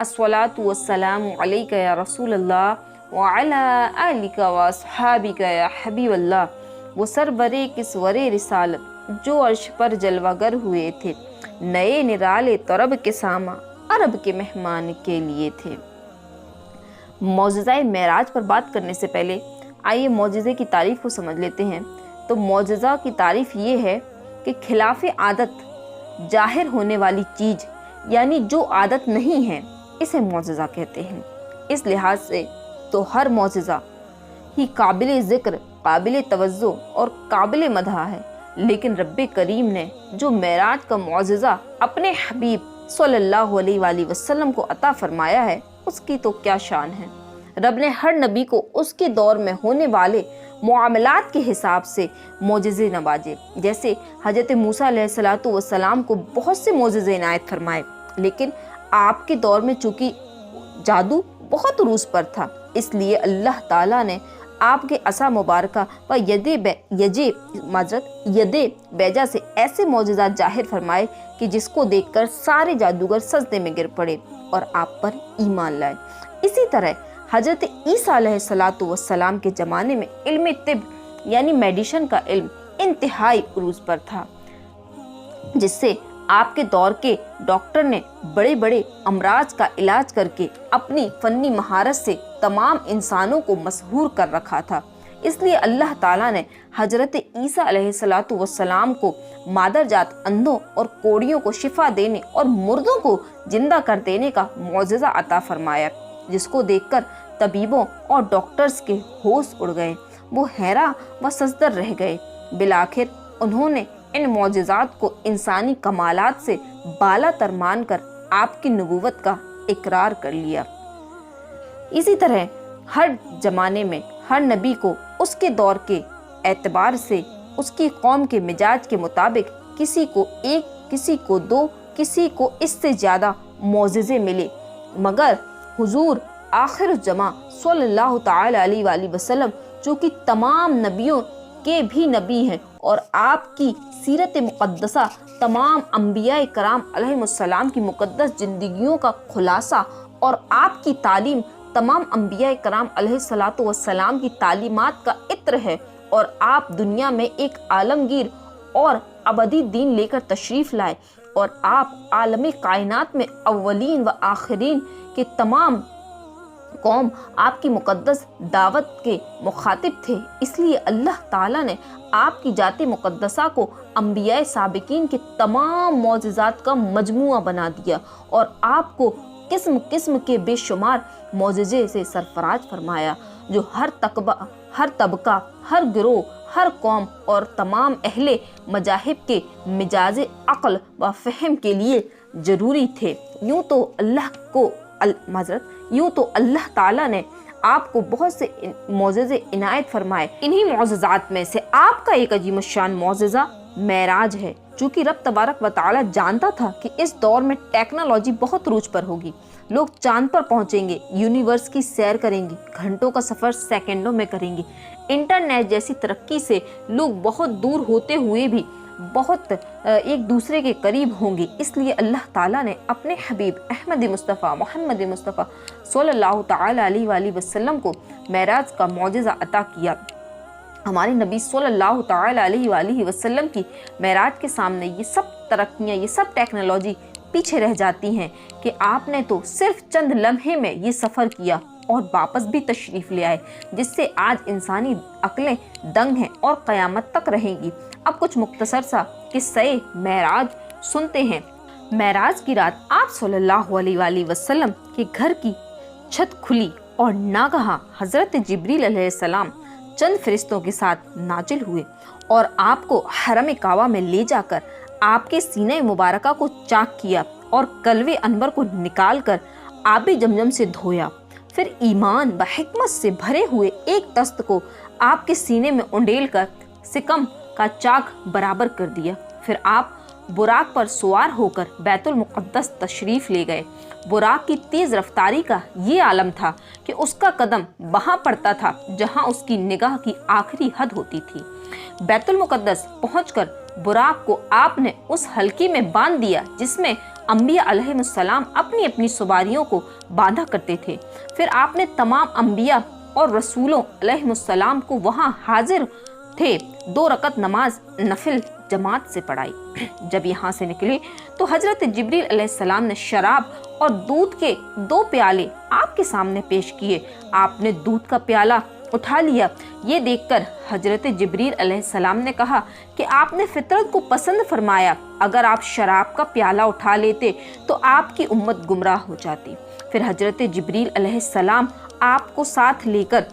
अस्सलातु वस्सलामु अलैका या रसूल अल्लाह व अला आलिका व अस्हाबिका या हबीब अल्लाह। वो सरवरे किसवरे रिसालत जो अर्श पर जलवागर हुए थे, नए निराले तरब के सामा अरब के मेहमान के लिए थे। मौजज़ाए मेराज पर बात करने से पहले आइए मौजज़े की तारीफ़ को समझ लेते हैं। तो मौजज़ा की तारीफ़ ये है कि खिलाफ़ आदत जाहिर होने वाली चीज़, यानी जो आदत नहीं है, इसे मौजज़ा कहते हैं। इस लिहाज से तो हर मौजज़ा ही काबिल ज़िक्र, काबिल तवज्जो और काबिल मदह है, लेकिन रब्बे करीम ने जो मेराज का मौजज़ा अपने हबीब सल्लल्लाहु अलैहि वसल्लम को अता फरमाया है, उसकी तो क्या शान है। रब ने हर नबी को उसके दौर में होने वाले मुआमलात के हिसाब से मौजज़े नवाजे। जैसे हज़रत मूसा अलैहिस्सलातु वस्सलाम को बहुत से मौजज़े इनायत फरमाए, लेकिन आपके दौर में चूँकि जादू बहुत उरूज पर था, इसलिए अल्लाह ताला ने आपके असा मुबारका व यदे बैजा से ऐसे मौजज़ात जाहिर फरमाए कि जिसको देखकर सारे जादूगर सजदे में गिर पड़े और आप पर ईमान लाए। इसी तरह हज़रत ईसा अलैहिस्सलातु वस्सलाम के ज़माने में इल्म तिब यानी मेडिसिन का इल्म इंतहाई उरूज पर था, जिससे आपके दौर के डॉक्टर ने बड़े बड़े अमराज का इलाज करके अपनी फ़न्नी महारत से तमाम इंसानों को मशहूर कर रखा था। इसलिए अल्लाह ताला ने हज़रत ईसा अलैहिस्सलातु वस्सलाम को मादरजात अंधों और कोड़ियों को शिफा देने और मुर्दों को जिंदा कर देने का मौजज़ा अता फरमाया, जिसको देखकर तबीबों और डॉक्टर्स के होश उड़ गए। वो हैरा व सजदर रह गए। बिलाखिर उन्होंने इन मौजज़ात को इंसानी कमालात से बाला तर मानकर आपकी नबूवत का इकरार कर लिया। इसी तरह हर ज़माने में हर नबी को उसके दौर के एतबार से उसकी कौम के मिजाज के मुताबिक किसी को एक, किसी को दो, किसी को इससे ज़्यादा मौजज़े मिले, मगर हुजूर आखिर जमा सल्लल्लाहु ताला अलैहि वसल्लम जो कि तमाम नबियों के भी नबी हैं और आपकी सीरत मुक़द्दसा तमाम अंबिया कराम अलैहिमुस्सलाम की मुक़द्दस ज़िंदगियों का खुलासा और आपकी तालीम तमाम अंबिया कराम अलैहिस्सलातु वस्सलाम की तालीमात का इत्र है, और आप दुनिया में एक आलमगीर और अबदी दीन लेकर तशरीफ़ लाए, और आप आलम कायनात में अव्वलीन व आखिरीन के तमाम कौम आपकी मुक़द्दस दावत के मुखातिब थे। इसलिए अल्लाह ताला ने आपकी जाते मुक़द्दसा को अंबिया साबिकीन के तमाम मौजज़ात का मजमुआ बना दिया और आपको किस्म किस्म के बेशुमार मौजज़े से सरफराज फरमाया, जो हर तबका, हर गिरोह, हर कौम और तमाम अहले मजाहिब के मिजाज अक़ल व फ़हम के लिए ज़रूरी थे। यूँ तो अल्लाह ताला ने आपको बहुत से मौजज़े इनायत फरमाए। इन्हीं मौजज़ात में से आपका एक अजीम शान मौजज़ा मेराज है। चूँकि रब तबारक व ताला जानता था कि इस दौर में टेक्नोलॉजी बहुत रूज पर होगी, लोग चांद पर पहुँचेंगे, यूनिवर्स की सैर करेंगे, घंटों का सफ़र सेकंडों में करेंगे। इंटरनेट जैसी तरक्की से लोग बहुत दूर होते हुए भी बहुत एक दूसरे के करीब होंगे। इसलिए अल्लाह ताला ने अपने हबीब अहमद मुस्तफ़ा मोहम्मद मुस्तफ़ा सल्लल्लाहु ताला अलैहि वसल्लम को मेराज का मौजज़ा अता किया। हमारे नबी सल्लल्लाहु ताला अलैहि वसल्लम की मेराज के सामने ये सब तरक्कियाँ, ये सब टेक्नोलॉजी पीछे रह जाती हैं कि आपने तो सिर्फ चंद लम्हे में ये सफ़र किया और वापस भी तशरीफ़ ले आए, जिससे आज इंसानी अक्लें दंग हैं और क़यामत तक रहेंगी। अब कुछ मुख्तसर सा किस्से मेराज सुनते हैं। मेराज की रात आप सल्लल्लाहु अलैहि वसल्लम के घर की छत खुली और नागहा हज़रत जिब्रील अलैहिस्सलाम चंद फरिश्तों के साथ नाजिल हुए और आपको हरम काबा में ले जाकर आपके सीने मुबारका को चाक किया और कलवे अनवर को निकाल कर आबे जमजम से धोया। फिर ईमान व हिकमत से भरे हुए एक तख्त को आपके सीने में उंडेल कर सिकम का चाक बराबर कर दिया। फिर आप बुराक पर सवार होकर बैतुल मुक़द्दस तशरीफ़ ले गए। बुराक की तेज़ रफ्तारी का ये आलम था कि उसका कदम वहाँ पड़ता था जहाँ उसकी निगाह की आखिरी हद होती थी। बैतुल मुक़द्दस पहुँचकर बुराक को आपने उस हल्की में बांध दिया जिसमें अंबिया अलैहिस्सलाम अपनी अपनी सवारियों को बांधा करते थे। फिर आपने तमाम अंबिया और रसूलों अलैहिस्सलाम को वहाँ हाजिर थे 2 रकत नमाज नफिल जमात से पढ़ाई। जब यहाँ से निकले तो हजरत जिब्रील अलैहिस्सलाम ने शराब और दूध के 2 प्याले आपके सामने पेश किए। आपने दूध का प्याला उठा लिया। ये देखकर हजरत जिब्रील अलैहिस्सलाम ने कहा कि आपने फितरत को पसंद फरमाया, अगर आप शराब का प्याला उठा लेते तो आपकी उम्मत गुमराह हो जाती। फिर हजरत जिब्रील अलैहिस्सलाम आपको साथ लेकर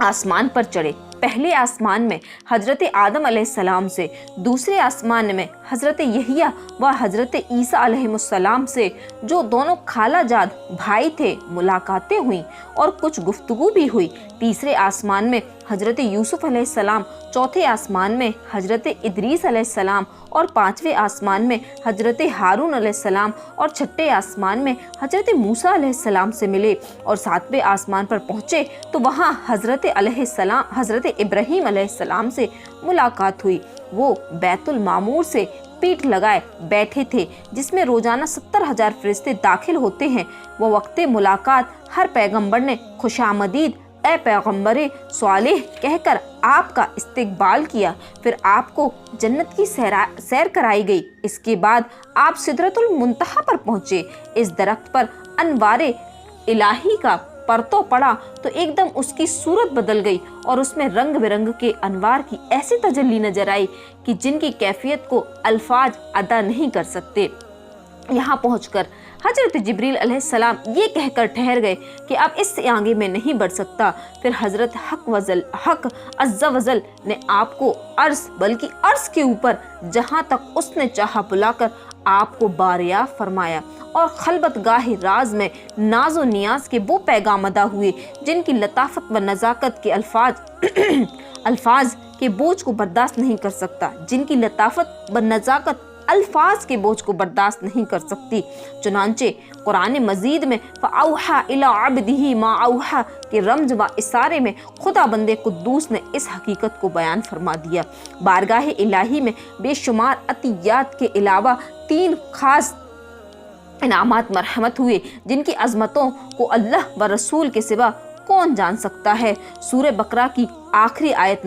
आसमान पर चढ़े। पहले आसमान में हजरत आदम अलैहिस्सलाम से, दूसरे आसमान में हजरत यहिया व हजरत ईसा अलैहिस्सलाम से, जो दोनों खालाजाद भाई थे, मुलाकातें हुई और कुछ गुफ्तगू भी हुई। तीसरे आसमान में हजरत यूसुफ अलैहिस्सलाम, चौथे आसमान में हजरत इदरीस अलैहिस्सलाम और 5वें आसमान में हजरत हारून अलैहिस्सलाम और 6ठे आसमान में हजरत मूसा अलैहिस्सलाम से मिले और 7वें आसमान पर पहुँचे तो वहाँ हजरत इब्राहीम अलैहिस्सलाम से मुलाकात हुई। वो बैतुल मामूर से पीठ लगाए बैठे थे, जिसमें रोजाना 70,000 फरिश्ते दाखिल होते हैं। वो वक्ते मुलाकात हर पैगंबर ने खुशामदीद ए पैगंबरे स्वालिह कहकर आपका इस्तकबाल किया। फिर आपको जन्नत की सैर कराई गई। इसके बाद आप सिदरतुल मुंतहा पर पहुँचे। इस दरख्त पर अनवारे इलाही का परतों पड़ा तो एकदम उसकी सूरत बदल गई और उसमें रंग बिरंग के अनवार की ऐसी तजल्ली नजर आई कि जिनकी कैफियत को अल्फाज अदा नहीं कर सकते। यहाँ पहुंचकर हजरत जिब्रील अलैहिस्सलाम ये कहकर ठहर गए कि अब इससे आगे मैं नहीं बढ़ सकता। फिर हजरत हक अज़्ज़ा वजल ने आपको अर्श, बल्कि अर्श के ऊपर जहाँ तक उसने चाहा बुलाकर आपको बारिया फरमाया और खलबत गाहे राज में नाजो नियाज के वो पैगाम अदा हुए जिनकी लताफत व नज़ाकत के अल्फाज के बोझ को बर्दाश्त नहीं कर सकता, जिनकी लताफत व नज़ाकत अल्फाज के बोझ को बर्दाश्त नहीं कर सकती। चुनांचे कुरान मजीद में फ़अौहा इला अब्दिही मा औहा के रमज व इशारे में खुदा बंदे कुद्दूस ने इस हकीकत को बयान फरमा दिया। बारगाह इलाही में बेशुमार अतियात के अलावा 3 खास इनामात मरहमत हुए जिनकी अजमतों को अल्लाह व रसूल के सिवा कौन जान सकता है। सूरह बकरा की आखिरी आयत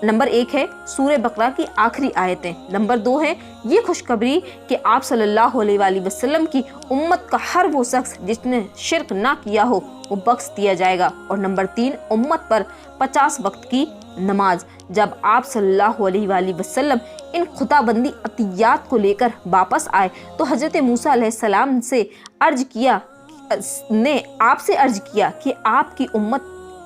नंबर 1 है सूरह बकरा की आखिरी आयतें। नंबर 2 है ये खुशखबरी कि आप सल्लल्लाहु अलैहि वसल्लम की उम्मत का हर वो शख्स जिसने शिरक ना किया हो वो बख्श दिया जाएगा। और नंबर 3 उम्मत पर 50 वक्त की नमाज। जब आप सल्लल्लाहु अलैहि वसल्लम इन खुदाबंदी अतियात को लेकर वापस आए तो हजरत मूसा अलैहिस्सलाम ने आपसे अर्ज किया कि आपकी उम्मत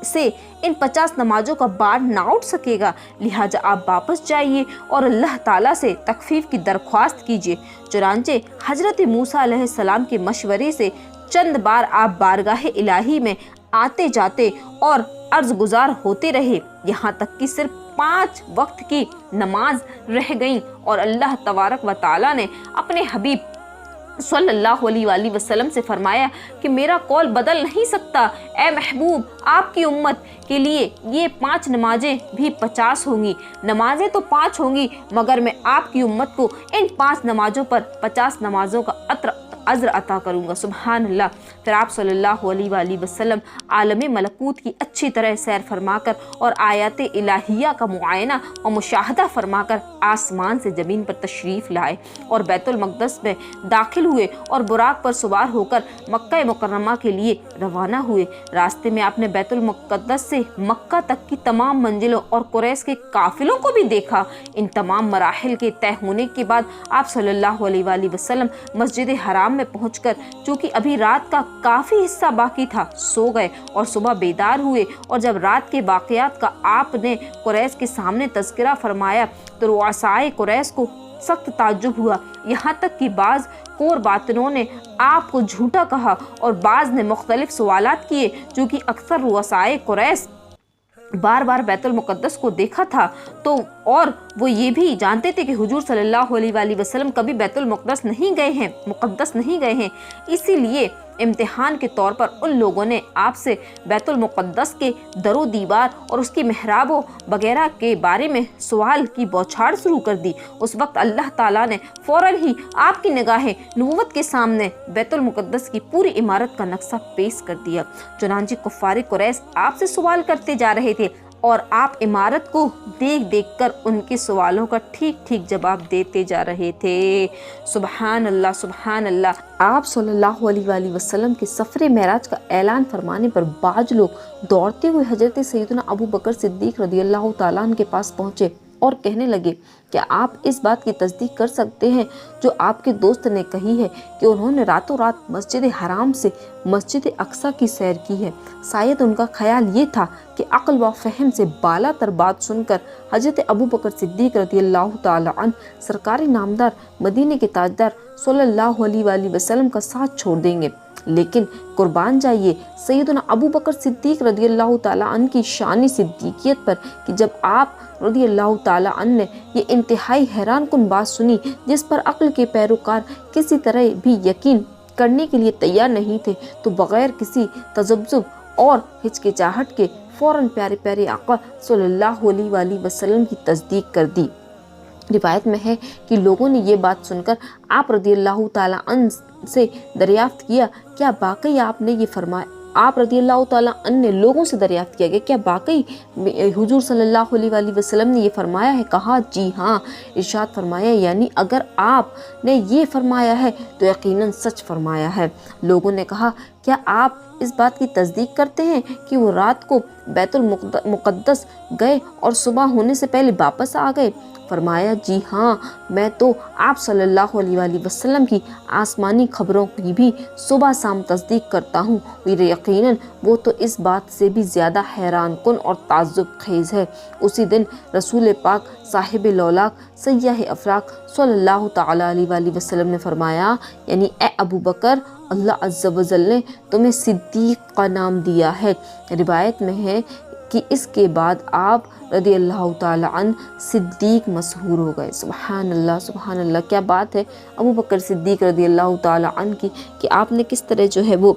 से इन 50 नमाजों का बार ना उठ सकेगा, लिहाजा आप वापस जाइए और अल्लाह ताला से तखफीफ की दरख्वास्त कीजिए। चुनांचे हजरत मूसा अलैहिस्सलाम के मशवरे से चंद बार आप बारगाह इलाही में आते जाते और अर्ज गुजार होते रहे, यहाँ तक कि सिर्फ 5 वक्त की नमाज रह गई और अल्लाह तबारक व ताला ने अपने हबीब सल्लल्लाहु अलैहि वसल्लम से फरमाया कि मेरा कौल बदल नहीं सकता। ए महबूब, आपकी उम्मत के लिए ये 5 नमाजें भी 50 होंगी। नमाजें तो 5 होंगी मगर मैं आपकी उम्मत को इन 5 नमाजों पर 50 नमाजों का अज़्र अता करूँगा। सुभान अल्लाह। फिर आप सल्लल्लाहु अलैहि वसल्लम आलम मलकूत की अच्छी तरह सैर फरमाकर और आयात इलाहिया का मुआयना और मुशाहदा फरमाकर आसमान से ज़मीन पर तशरीफ़ लाए और बैतुल मक़दस में दाखिल हुए और बुराक पर सवार होकर मक्का मुकर्रमा के लिए रवाना हुए। रास्ते में आपने बैतुल मुक़द्दस से मक्का तक की तमाम मंजिलों और कुरैश के काफिलों को भी देखा। इन तमाम मराहिल के तय होने के बाद आप सल्लल्लाहु अलैहि वसल्लम मस्जिद हराम में पहुंचकर, चूँकि अभी रात का काफ़ी हिस्सा बाकी था, सो गए और सुबह बेदार हुए। और जब रात के वाक़यात का आपने कुरैश के सामने तज़किरा फरमाया तो रुआसाए कुरैश को सख्त ताज्जुब हुआ, यहाँ तक कि बाज़ कोर बातिनों ने आपको झूठा कहा और बाज़ ने मुख्तलिफ सवालात किए। चूँकि अक्सर रुआसाए कुरैश बार बार बैतुल मुक़द्दस को देखा था तो اور وہ یہ بھی جانتے تھے کہ حضور صلی اللہ علیہ وسلم کبھی بیت المقدس نہیں گئے ہیں، اسی لیے امتحان کے طور پر ان لوگوں نے آپ سے بیت المقدس کے در و دیوار اور اس کی محرابوں وغیرہ کے بارے میں سوال کی بوچھاڑ شروع کر دی۔ اس وقت اللہ تعالیٰ نے فوراً ہی آپ کی نگاہ نبوت کے سامنے بیت المقدس کی پوری عمارت کا نقشہ پیش کر دیا۔ چنانچہ کفار قریش آپ سے سوال کرتے جا رہے تھے اور آپ عمارت کو دیکھ کر ان کے سوالوں کا ٹھیک جواب دیتے جا رہے تھے۔ سبحان اللہ، سبحان اللہ۔ آپ صلی اللہ علیہ وآلہ وسلم کے سفر معراج کا اعلان فرمانے پر بعض لوگ دوڑتے ہوئے حضرت سیدنا ابو بکر صدیق رضی اللہ تعالیٰ عنہ کے پاس پہنچے اور کہنے لگے کہ آپ اس بات کی تصدیق کر سکتے ہیں جو آپ کے دوست نے کہی ہے کہ انہوں نے راتوں رات مسجد حرام سے مسجد اقصی کی سیر کی ہے۔ شاید ان کا خیال یہ تھا کہ عقل و فہم سے بالا تر بات سن کر حضرت ابو بکر صدیق رضی اللہ تعالی عنہ سرکاری نامدار مدینے کے تاجدار صلی اللہ علیہ وآلہ وسلم کا ساتھ چھوڑ دیں گے، لیکن قربان جائیے سیدنا ابو بکر صدیق رضی اللہ تعالی عنہ کی شان صدیقیت پر کہ جب آپ رضی اللہ تعالی عنہ نے یہ انتہائی حیران کن بات سنی جس پر عقل کے پیروکار کسی طرح بھی یقین کرنے کے لیے تیار نہیں تھے، تو بغیر کسی تذبذب اور ہچکچاہٹ کے فوراً پیارے پیارے آقا صلی اللہ علیہ وآلہ وسلم کی تصدیق کر دی۔ روایت میں ہے کہ لوگوں نے یہ بات سن کر آپ رضی اللہ تعالی عنہ سے دریافت کیا، کیا باقی آپ نے یہ فرمایا؟ آپ رضی اللہ تعالیٰ عنہ نے لوگوں سے دریافت کیا کیا باقی حضور صلی اللہ علیہ وآلہ وسلم نے یہ فرمایا ہے؟ کہا جی ہاں۔ ارشاد فرمایا یعنی اگر آپ نے یہ فرمایا ہے تو یقیناً سچ فرمایا ہے۔ لوگوں نے کہا کیا آپ اس بات کی تصدیق کرتے ہیں کہ وہ رات کو بیت المقدس گئے اور صبح ہونے سے پہلے واپس آ گئے؟ فرمایا جی ہاں، میں تو آپ صلی اللہ علیہ وآلہ وسلم کی آسمانی خبروں کی بھی صبح شام تصدیق کرتا ہوں، یقیناً وہ تو اس بات سے بھی زیادہ حیران کن اور تعجب خیز ہے۔ اسی دن رسول پاک صاحب لولاک سیاح افراق صلی اللہ تعالی علیہ وآلہ وسلم نے فرمایا یعنی اے ابو بکر، اللہ عز و جل نے تمہیں صدیق کا نام دیا ہے۔ روایت میں ہے کہ اس کے بعد آپ رضی اللہ تعالی عنہ صدیق مشہور ہو گئے۔ سبحان اللہ، سبحان اللہ۔ کیا بات ہے ابو بکر صدیق رضی اللہ تعالی عنہ کی کہ آپ نے کس طرح جو ہے وہ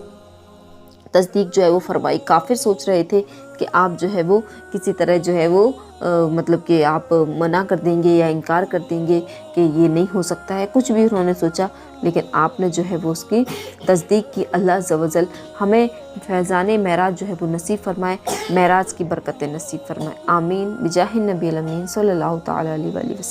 تصدیق جو ہے وہ فرمائی۔ کافر سوچ رہے تھے کہ آپ جو ہے وہ کسی طرح جو ہے وہ مطلب کہ آپ منع کر دیں گے یا انکار کر دیں گے کہ یہ نہیں ہو سکتا ہے، کچھ بھی انہوں نے سوچا، لیکن آپ نے جو ہے وہ اس کی تصدیق کی۔ اللہ عز و جل ہمیں فیضان معراج جو ہے وہ نصیب فرمائے، معراج کی برکتیں نصیب فرمائے، آمین بجاہ النبی الامین صلی اللہ تعالی علیہ وآلہ وسلم۔